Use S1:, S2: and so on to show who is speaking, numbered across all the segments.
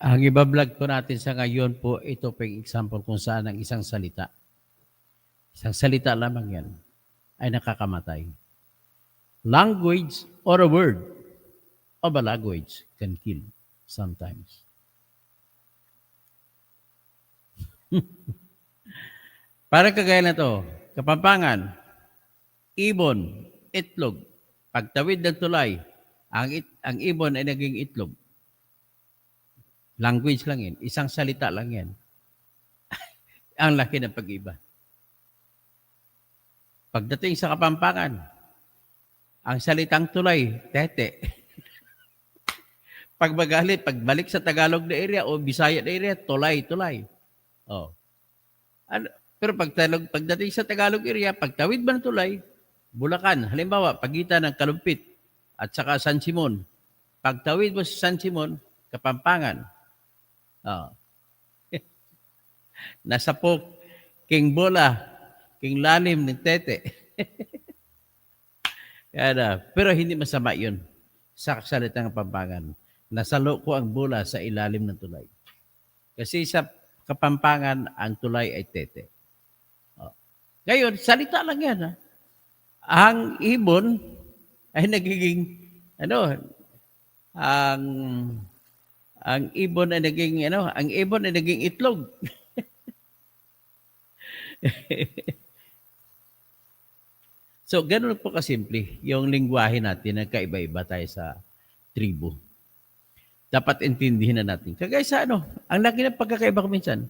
S1: Ang iba-vlog po natin sa ngayon po, ito po yung example kung saan ang isang salita. Isang salita lamang yan ay nakakamatay. Language or a word of a language can kill sometimes. Para kagaya na to, Kapampangan, ibon, itlog. Pagtawid ng tulay, ang ibon ay naging itlog. Language lang yan. Isang salita lang yan. Ang laki ng pag-iba. Pagdating sa Kapampangan, ang salitang tulay, tete. Pag magalit, pagbalik sa Tagalog na area o Bisaya na area, tulay. Oh. Pero pagdating sa Tagalog area, pagtawid ba ng tulay, Bulacan, halimbawa, pagitan ng Kalumpit at saka San Simon. Pagtawid mo sa San Simon, Kapampangan. Oh. Nasa po, king bola, king lalim ng tete. Pero hindi masama yun sa salitang Kapampangan. Nasalo ko ang bola sa ilalim ng tulay. Kasi sa Kapampangan, ang tulay ay tete. Oh. Ngayon, salita lang yan. Ha? Ang ibon ay nagiging, ang ibon ay naging itlog. So, ganun po kasimple yung lingwahe natin na kaiba-iba tayo sa tribo. Dapat intindihin na natin. Kagaya sa ang laki ng pagkakaiba ko minsan.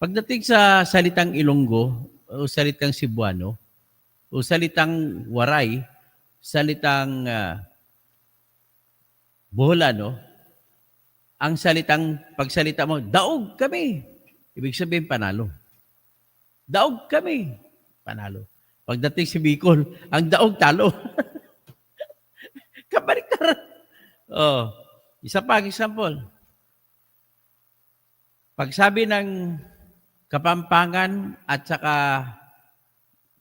S1: Pagdating sa salitang Ilonggo o salitang Cebuano o salitang Waray, salitang Boholano, ang pagsalita mo, daog kami. Ibig sabihin, panalo. Daog kami. Panalo. Pagdating si Bicol, ang daog talo. Kabaliktaran. Oh, isa pa example. Pagsabi ng Kapampangan at saka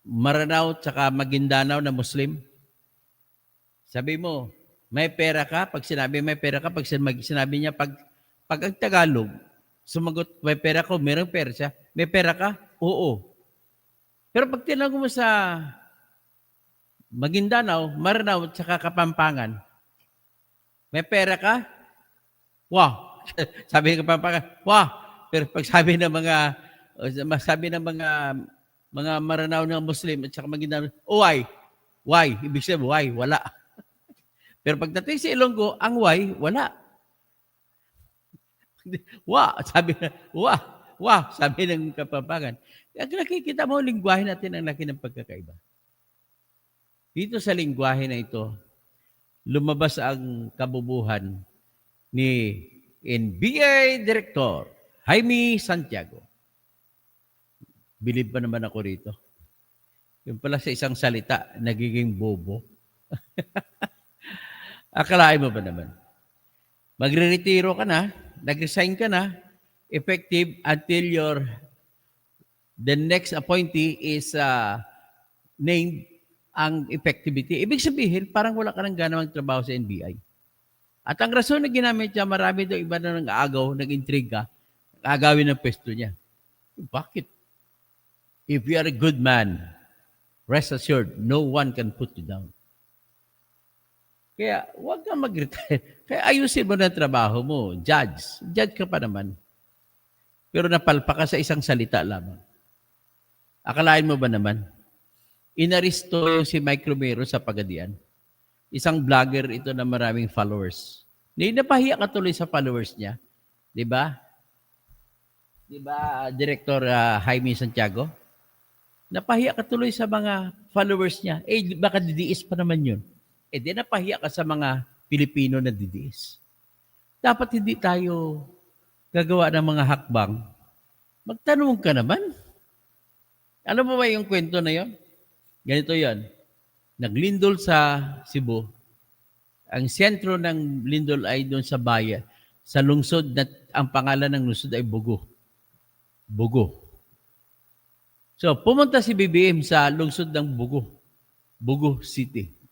S1: Maranao at saka Maguindanao na Muslim, sabi mo, may pera ka? Pag sinabi may pera ka, pag sinabi niya, pag ang Tagalog, sumagot, may pera ko, mayroong pera siya. May pera ka? Oo. Pero pag tinanong mo sa Maguindanao, Maranao at saka Kapampangan, may pera ka? Wow. Sabi ng Kapampangan, wow. Pero pag sabi ng mga Maranao ng Muslim at saka Maguindanao, why? Why? Ibig sabihin, why? Wala. Pero pagdating sa Ilonggo, ang why, wala. Sabi ng Kapampangan. Nakikita mo, lingwahe natin ang laki ng pagkakaiba. Dito sa lingwahe na ito, lumabas ang kabubuhan ni NBA Director Jaime Santiago. Bilib pa naman ako rito. Yung pala sa isang salita, nagiging bobo. Akalain mo ba naman? Magre-retiro ka na, nag-resign ka na, effective until the next appointee is named ang effectivity. Ibig sabihin, parang wala ka nang gana magtrabaho sa NBI. At ang rason na ginamit niya, marami daw iba na nag-aagaw, nag-intriga, agawin ng pwesto niya. Bakit? If you are a good man, rest assured, no one can put you down. Kaya huwag kang mag-retire. Kaya ayusin mo na trabaho mo. Judge ka pa naman. Pero napalpa ka sa isang salita lamang. Akalain mo ba naman? Inaristo yung si Mike Romero sa Pagadian. Isang vlogger ito na maraming followers. Napahiya ka tuloy sa followers niya. Di ba? Di ba, Director Jaime Santiago? Napahiya ka tuloy sa mga followers niya. Baka didiis pa naman yun. Di napahiya ka sa mga Pilipino na didiis. Dapat hindi tayo gagawa ng mga hakbang. Magtanong ka naman. Alam mo ba yung kwento na yon? Ganito yon. Naglindol sa Cebu. Ang sentro ng lindol ay doon sa bayan. Sa lungsod na ang pangalan ng lungsod ay Bugo. So, pumunta si BBM sa lungsod ng Bugo City.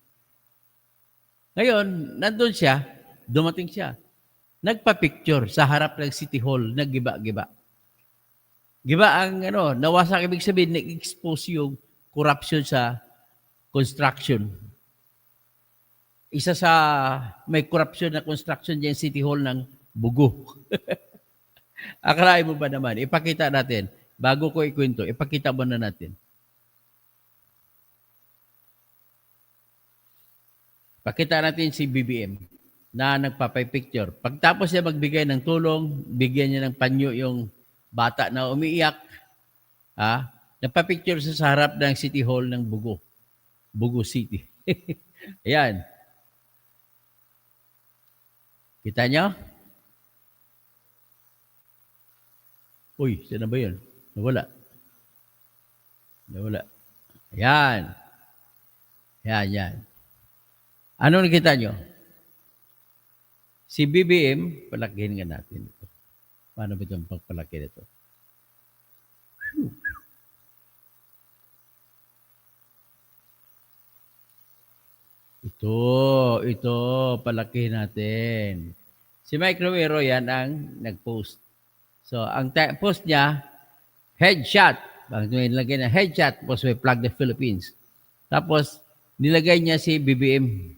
S1: Ngayon, nandun siya, dumating siya. nagpa-picture sa harap ng City Hall, naggiba-giba. Giba ang nawasak, ibig sabihin, nag-expose yung corruption sa construction. Isa sa may corruption na construction dyan, City Hall ng Bugo. Akalain mo ba naman? Ipakita natin. Bago ko ikwento, ipakita mo na natin. Pakita natin si BBM na nagpapay-picture. Pagtapos niya magbigay ng tulong, bigyan niya ng panyo yung bata na umiiyak, nagpa-picture sa harap ng City Hall ng Bugo. Bugo City. Ayan. Kita niyo? Uy, saan na ba yun? Nawala. Ayan. Yan. Ano nakita nyo? Si BBM, palakihin nga natin ito. Paano ba itong pagpalaki nito? Ito, palakihin natin. Si Mike Romero yan ang nag-post. So, ang post niya, headshot. Bakit nilagay na headshot, tapos may Plug the Philippines. Tapos, nilagay niya si BBM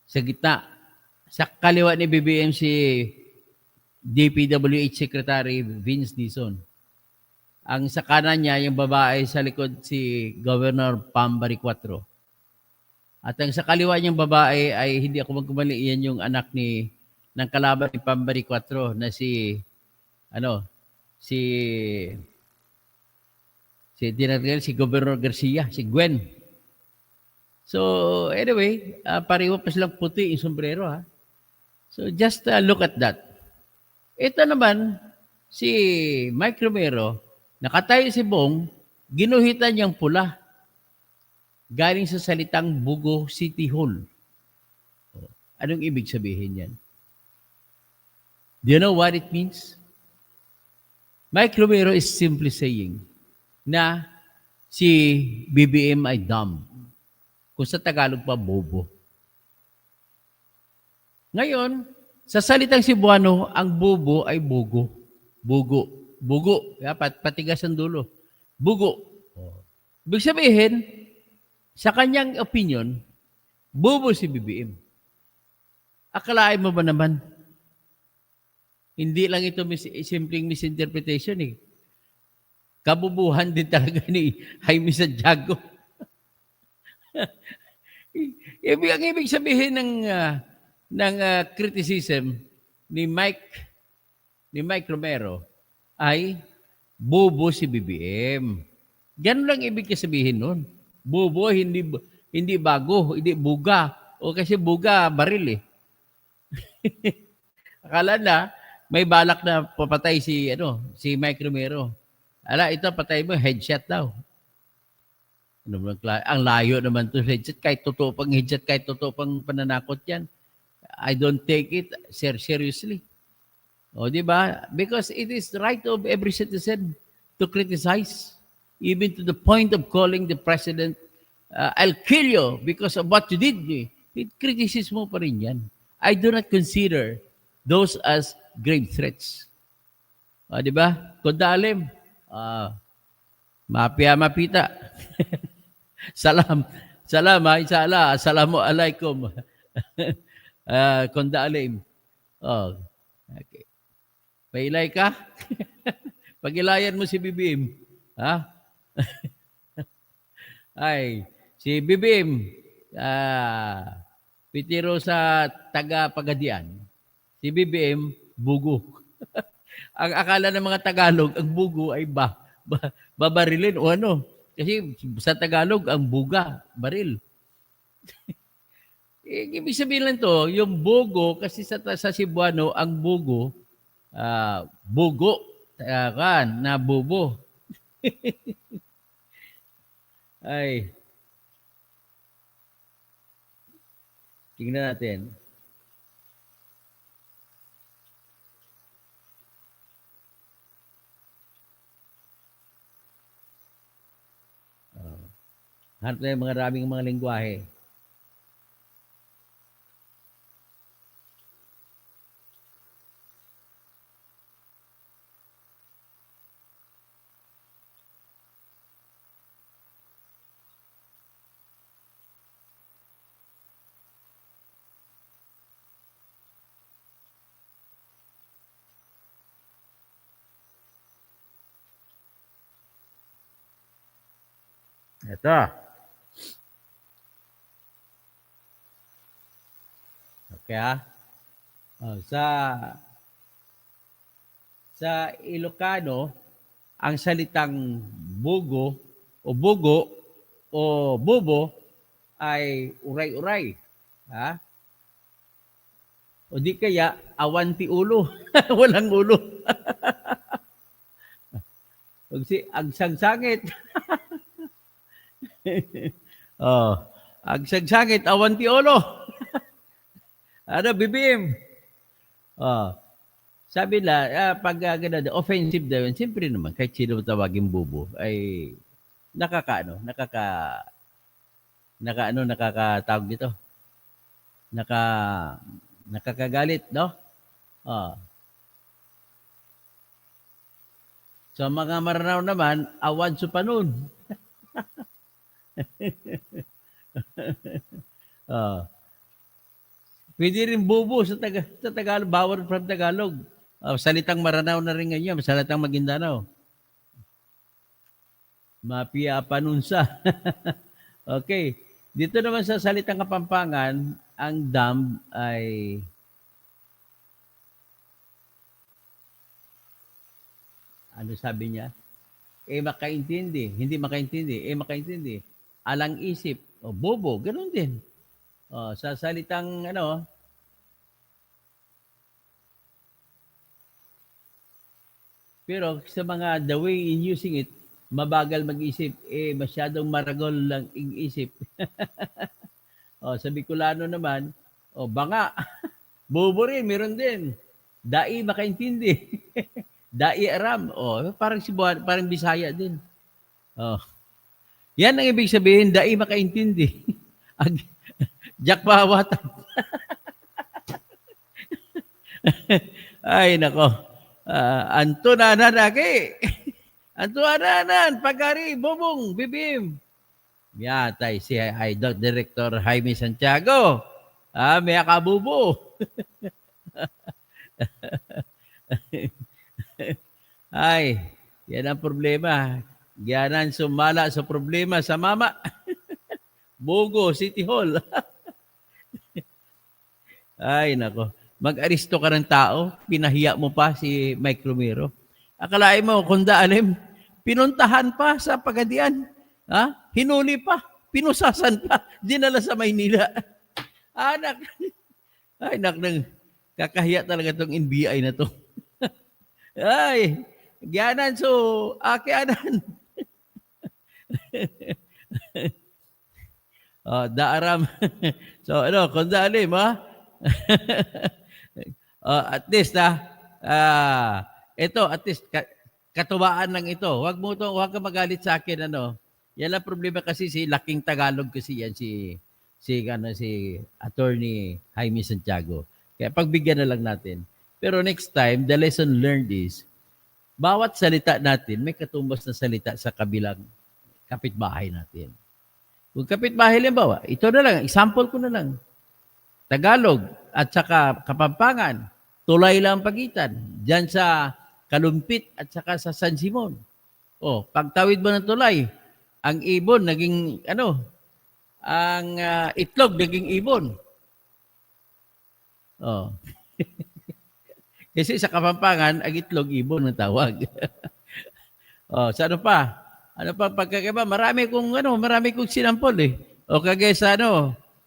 S1: sa gitna. Sa kaliwa ni BBM si DPWH Secretary Vince Dizon. Ang sa kanan niya, yung babae sa likod si Governor Pambari Cuatro. At ang sa kaliwa niyang babae ay hindi ako magkumali, yan yung anak ng kalaban ni Pambari Cuatro na si Governor Garcia, si Gwen. So, anyway, pareho pa silang puti yung sombrero, ha? So, just look at that. Ito naman, si Mike Romero, nakatayo si Bong, ginuhitan niyang pula. Galing sa salitang Bugo City Hall. Anong ibig sabihin yan? Do you know what it means? Mike Romero is simply saying na si BBM ay dumb. Kung sa Tagalog pa, bobo. Ngayon, sa salitang Cebuano, ang bobo ay bugo. Bugo. Patigas ang dulo. Bugo. Ibig sabihin, sa kanyang opinion, bobo si BBM. Akalain mo ba naman? Hindi lang ito simpleng misinterpretation eh. Kabubuhan din talaga ni Jaime Santiago. Ang ibig sabihin ng criticism ni Mike Romero ay bobo si BBM. Ganun lang ibig sabihin nun. Bobo, hindi bago, hindi buga. O kasi buga, baril eh. Akala na, may balak na papatay si Mike Romero. Ito, patay mo, headshot daw. Ang layo naman to headshot. Kahit totoo pang headshot, kahit totoo pang pananakot yan. I don't take it seriously. O, di ba? Because it is right of every citizen to criticize. Even to the point of calling the president, I'll kill you because of what you did. Criticism mo pa rin yan. I do not consider those as grave threats. Di ba? Kondalim. Mapita. Salam. Inshallah. Assalamualaikum. Kondalim. Okay. Pailay ka? Pagilayan mo si BBM. Ha? Ay, si BBM, pitiro sa taga-Pagadian. Si BBM, bugo. Ang akala ng mga Tagalog, ang bugo ay babarilin o ano. Kasi sa Tagalog, ang buga, baril. Ibig sabihin lang to, yung bugo, kasi sa Cebuano, ang bugo, bugo, na bubo. Ay. Tingnan natin. Hanap na yung maraming mga lingwahe. Ito. Okay, ah. Oh, sa Ilocano, ang salitang bugo o bugo o bubo ay uray-uray. Ha? O di kaya awanti ulo. Walang ulo. Agsangsangit. Oh, agsangsangit awanti ulo. Ano, bibim? Oh, sabi nila, pag ganun, offensive daw yun, siyempre naman, kahit sino tawaging bubo, ay nakakatawag dito, naka, nakakagalit, no? Oh. So, mga maranaw naman, awan supanon. Oh. Pwede rin bubo sa Tagalog, bawal from Tagalog. Oh, salitang Maranao na rin ngayon, salitang Maguindanao. Mapia panunsa. Okay. Dito naman sa salitang Kapampangan, ang dam ay ano sabi niya? Makaintindi. Hindi makaintindi. Makaintindi. Alang isip. O bobo. Ganun din. O, sa salitang ano, pero sa mga the way in using it, mabagal mag-isip. Masyadong maragol lang isip. O, sa Bicolano naman, banga. Bobo rin, meron din. Dai makaintindi. Dai aram. Parang parang Bisaya din. Oh. Yan ang ibig sabihin, dai makaintindi. Jak pahawatan. Ay, nako. Anto nanan lagi. Anto nanan, pagari, bubong, bibim. Yatay si Idol Director Jaime Santiago. May kabubo. Ay, yan ang problema. Giyanan sumala sa problema sa mama. Bogo, City Hall. Ay, nako. Mag-aristo ka ng tao, pinahiya mo pa si Mike Romero. Akalain mo, kunda alim, pinuntahan pa sa Pagadian. Hinuli pa, pinusasan pa, dinala sa Maynila. Anak. Ay, nang kakahiya talaga tong NBI na to. Ay, giyanan so, akianan. Daaram. So, kunda alim, ha? At least ito at least katuwaan lang ito. Huwag ka magalit sa akin Yan ang problema kasi si laking Tagalog kasi yan si Attorney Jaime Santiago. Kaya pagbigyan na lang natin. Pero next time, the lesson learned is bawat salita natin may katumbas na salita sa kabilang kapitbahay natin. Kung kapitbahay halimbawa, ito na lang, example ko na lang. Tagalog at saka Kapampangan, tulay lang ang pagitan. Diyan sa Kalumpit at saka sa San Simon. Pagtawid mo ng tulay, ang ibon naging ang itlog naging ibon. Kasi sa Kapampangan, ang itlog ibon ang tawag. Sa ano pa? Ano pa pagkakaiba? Marami kong sinampol eh. Kagaya sa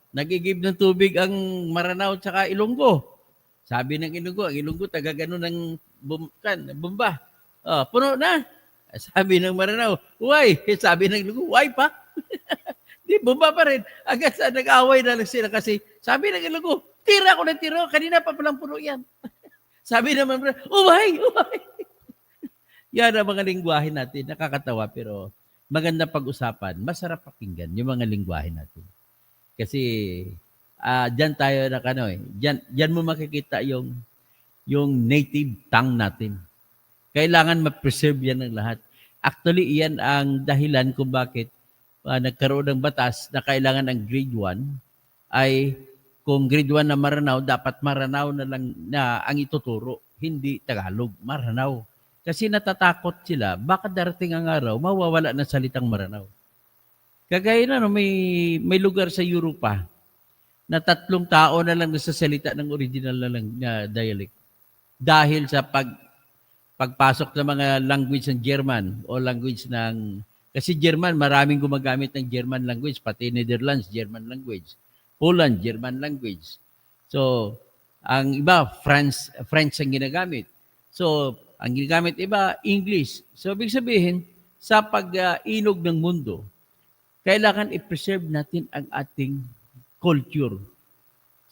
S1: nagigib ng tubig ang Maranao at saka Ilonggo. Sabi ng Ilonggo, ang Ilonggo taga ganun ng bomba. Puno na. Sabi ng Maranao, why? Sabi ng Ilonggo, why pa? Di, bomba pa rin. Agad sa nag-away na lang sila kasi sabi ng Ilonggo, tira ko ng tira. Kanina pa palang puno yan. Sabi naman, why? Yan ang mga lingwahe natin. Nakakatawa pero maganda pag-usapan. Masarap pakinggan yung mga lingwahe natin. Kasi diyan tayo diyan mo makikita yung native tongue natin. Kailangan ma-preserve yan ng lahat. Actually, iyan ang dahilan kung bakit nagkaroon ng batas na kailangan ang grade 1 ay kung grade 1 na Maranao, dapat Maranao na lang na ang ituturo, hindi Tagalog, Maranao. Kasi natatakot sila, baka darating ang araw, mawawala na salitang Maranao. Kagaya na, no, may lugar sa Europa na 3 tao na lang nagsasalita ng original na, lang, na dialect. Dahil sa pagpasok ng mga language ng German o language ng... Kasi German, maraming gumagamit ng German language, pati Netherlands, German language. Poland, German language. So, ang iba, French ang ginagamit. So, ang ginagamit iba, English. So, ibig sabihin, sa pag-inog ng mundo, kailangan i-preserve natin ang ating culture.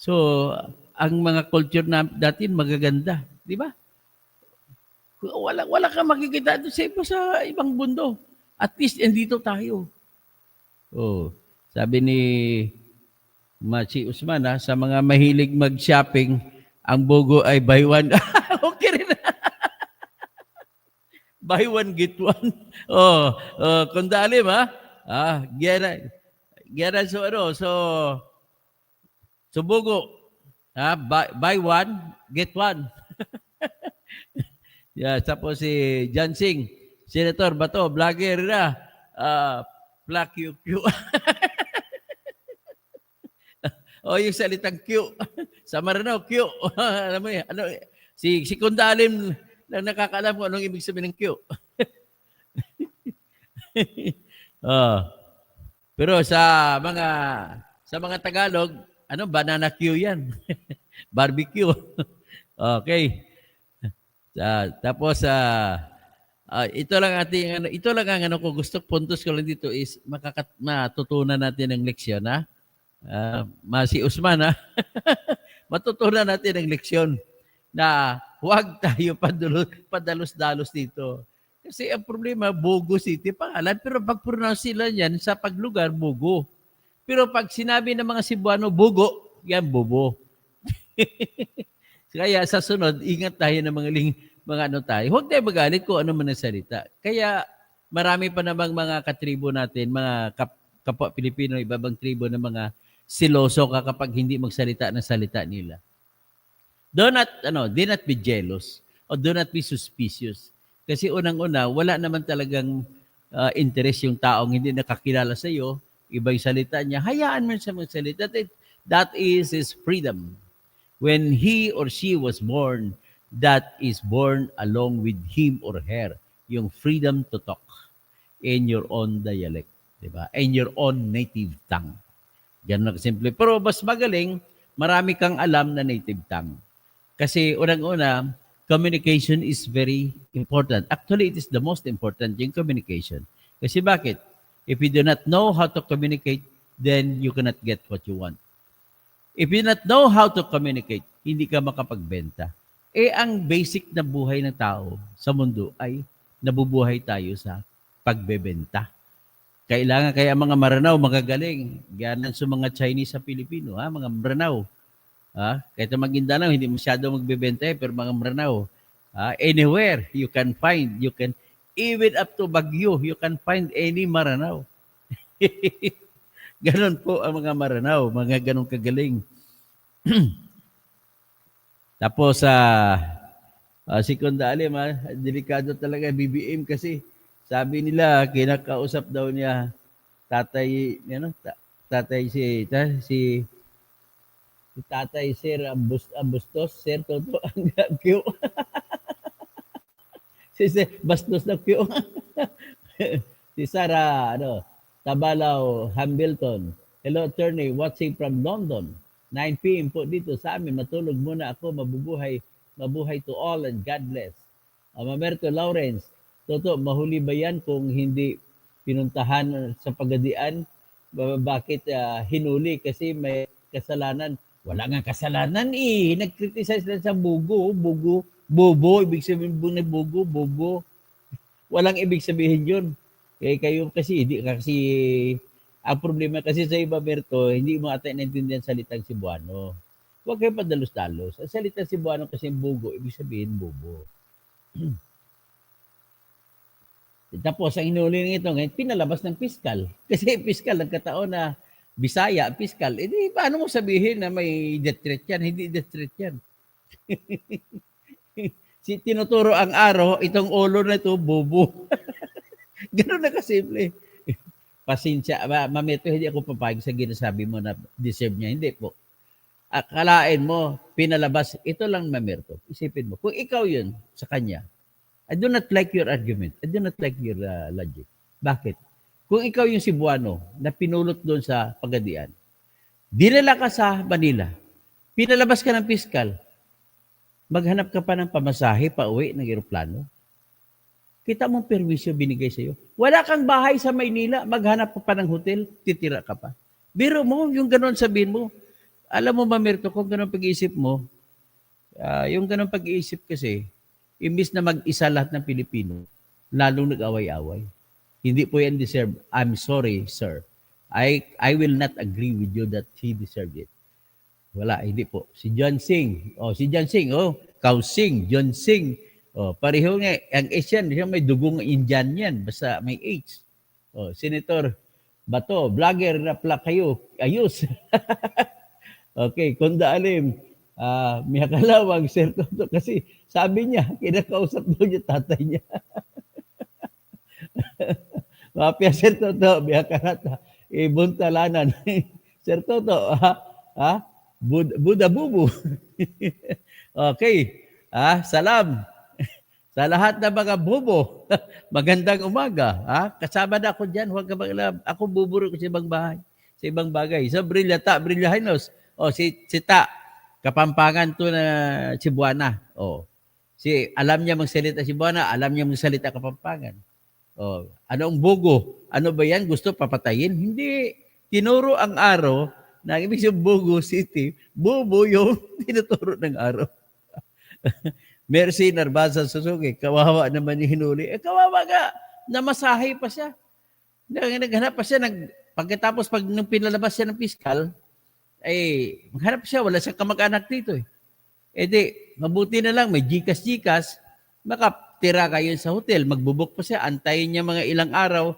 S1: So, ang mga culture natin magaganda, di ba? Wala kang makikita doon sa ibang mundo. At least, andito tayo. Oh, sabi ni Machi Usman, sa mga mahilig mag-shopping, ang bugo ay buy one. Okay rin. Buy one, get one. Kung dalim, ha? Gera, so bugo. Buy one, get one. Yeah, tapos si Jansing, Senator Bato, vlogger na. Black QQ. Yung salitang Q. Sa Maranao, Q. Alam mo yan, si Kundalim lang nakakaalam kung anong ibig sabihin ng Q. Pero sa mga Tagalog, banana Q yan. Barbecue. Okay. Tapos ito lang ang ko gusto puntos ko lang dito is matutunan natin ng leksyon, ha. Si Usman, ha. Matutunan natin ng leksyon na huwag tayo padalos-dalos dito. Kasi ang problema, Bogo City pangalan, pero pag pronounce sila yan sa paglugar, Bogo. Pero pag sinabi ng mga Cebuano, Bogo, yan bobo. Kaya sa sunod, ingat tayo ng mga tayo. Huwag tayo magalit kung ano man ang salita. Kaya marami pa namang mga katribo natin, mga kapwa Pilipino, ibabang tribo ng mga siloso kapag hindi magsalita ng salita nila. Do not be jealous or do not be suspicious. Kasi unang-una, wala naman talagang interest yung taong hindi nakakilala sa iyo, iba yung salita niya, hayaan mo siya magsalita. That is his freedom. When he or she was born, that is born along with him or her, yung freedom to talk in your own dialect, diba? In your own native tongue. Ganun na simple. Pero mas magaling, marami kang alam na native tongue. Kasi unang-una, communication is very important. Actually, it is the most important, yung communication. Kasi bakit? If you do not know how to communicate, then you cannot get what you want. If you not know how to communicate, hindi ka makapagbenta. Ang basic na buhay ng tao sa mundo ay nabubuhay tayo sa pagbebenta. Kaya mga Maranao magagaling. Ganan sa mga Chinese sa Pilipino, mga Maranao. Kahit sa Maguindanao, hindi masyado magbebenta pero mga Maranao. Anywhere you can even up to Baguio, you can find any Maranao. Ganon po ang mga Maranao, mga ganong kagaling. Tapos, si Kundalim, delikado talaga BBM kasi sabi nila, kinakausap daw niya tatay Sir Bustos, Sir Toto, ang Q. si Bastos na Q. Si Sarah, Tabalaw Hamilton. Hello, attorney, watching from London. 9 p.m. po dito sa amin. Matulog muna ako, mabuhay to all and God bless. Mamerto Lawrence, Toto, mahuli ba yan kung hindi pinuntahan sa Pagadian? Bakit hinuli? Kasi may kasalanan. Wala nga kasalanan eh. Nag-criticize lang sa bobo. Ibig sabihin bobo. Walang ibig sabihin yun. Kayo kasi, ang problema kasi sa iba, Berto, hindi mo ata naintindihan salitang Cebuano. Huwag kayo padalos-dalos. Ang salitang Cebuano kasi bugo, ibig sabihin bobo. Tapos, ang hinuli ng ito ngayon, pinalabas ng piskal. Kasi piskal, nagkataon na Bisaya, piskal. Paano mo sabihin na may death threat yan? Hindi death threat yan. Tinuturo ang araw, itong ulo na ito, bobo. Ganun na kasimple. pasensya, Mamerto, hindi ako papayag sa ginasabi mo na deserve niya. Hindi po. Akalain mo, pinalabas, ito lang, Mamerto. Isipin mo, kung ikaw yun sa kanya, I do not like your argument. I do not like your logic. Bakit? Kung ikaw yung Cebuano na pinulot doon sa Pagadian, dinala ka sa Manila, pinalabas ka ng piskal, maghanap ka pa ng pamasahe pa uwi ng eroplano. Kita mong perwisyo binigay sa'yo. Wala kang bahay sa Maynila, maghanap pa ng hotel, titira ka pa. Biro mo, yung ganon sabihin mo. Alam mo, Mamerto, kung ganon pag-iisip mo, yung ganon pag-iisip kasi, imbis na mag-isa lahat ng Pilipino, lalong nag-away-away. Hindi po yan deserve. I'm sorry, sir. I will not agree with you that he deserved it. Wala, hindi po. Si John Singh. Si John Singh, Kau Singh, John Singh. Pareho nga, ang Asian, may dugong Indian yan, basta may H. Senator Bato, vlogger na pala kayo, ayos. Okay, Kunda Alim, may kalawang, Sir Toto, kasi sabi niya, kinakausap doon yung tatay niya. Mapia, Sir Toto, may kalata, ibuntalanan. Sir Toto, Buddha Bubu. Okay, salam. Sa lahat ng mga bubo, magandang umaga. Kasama na ako dyan. Huwag ka mag-alab. Ako buburo ko sa ibang bahay. Sa ibang bagay. So, Brilyahinos. Si Ta. Kapampangan to na Cebuana. Alam niya magsalita Cebuana. Alam niya magsalita Kapampangan. Anong bugo? Ano ba yan? Gusto papatayin? Hindi. Tinuro ang araw na ibig sabihin Bugo City. Bubo yung tinuturo ng araw. Mercy Narbaza Suzuki, kawawa naman yung hinuli. Kawawa nga, namasahe pa siya. Naghanap pa siya, pagkatapos nung pinalabas siya ng piskal, maghanap siya, wala siyang kamag-anak dito. Mabuti na lang, may Gcash, makatira kayo sa hotel, magbubuk pa siya, antayin niya mga ilang araw,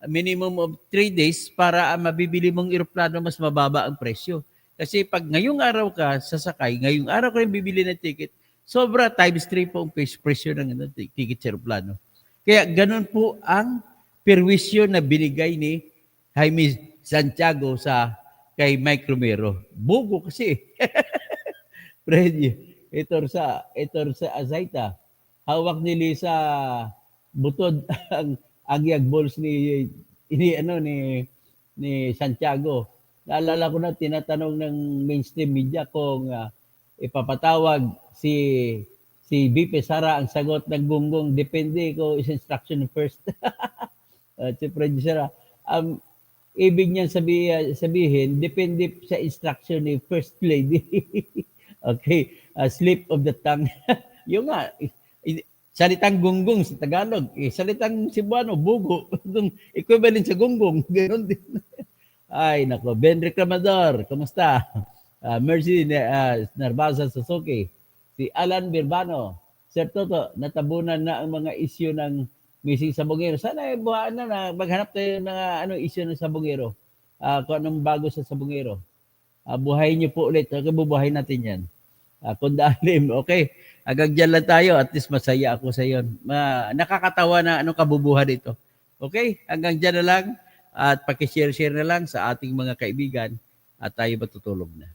S1: minimum of 3 days, para mabibili mong eroplano mas mababa ang presyo. Kasi pag ngayong araw ka sasakay, ngayong araw ka rin bibili ng ticket, sobra times 3 po ang presyo ng ticket sa aeroplano. Kaya ganun po ang perwisyo na binigay ni Jaime Santiago kay Mike Romero. Bugo kasi. Freddy, ito sa Azaita. Hawak ni Lisa butod ang agyag balls ni Santiago. Naalala ko na tinatanong ng mainstream media kung ipapatawag si BP Sara, ang sagot ng gunggong, depende ko is instruction first. Si producer, ibig niyan sabihin, depende sa instruction ni First Lady. Okay, slip of the tongue. Yung nga, salitang gunggong sa Tagalog, salitang Cebuano, bugo, equivalent sa gunggong, ganoon din. Ay, nako, Ben Reclamador, kamusta? Mercy Narbaza Suzuki, si Alan Birbano, Sir Toto, natabunan na ang mga issue ng missing sabongero. Sana buhaan na maghanap tayo ng issue ng sabongero. Kung anong bago sa sabongero. Buhayin niyo po ulit. Bubuhayin natin yan. Kunda Alim, okay. Hanggang dyan lang tayo. At least masaya ako sa iyon. Nakakatawa na anong kabubuhan ito. Okay, hanggang dyan na lang. At pakishare-share na lang sa ating mga kaibigan. At tayo matutulog na.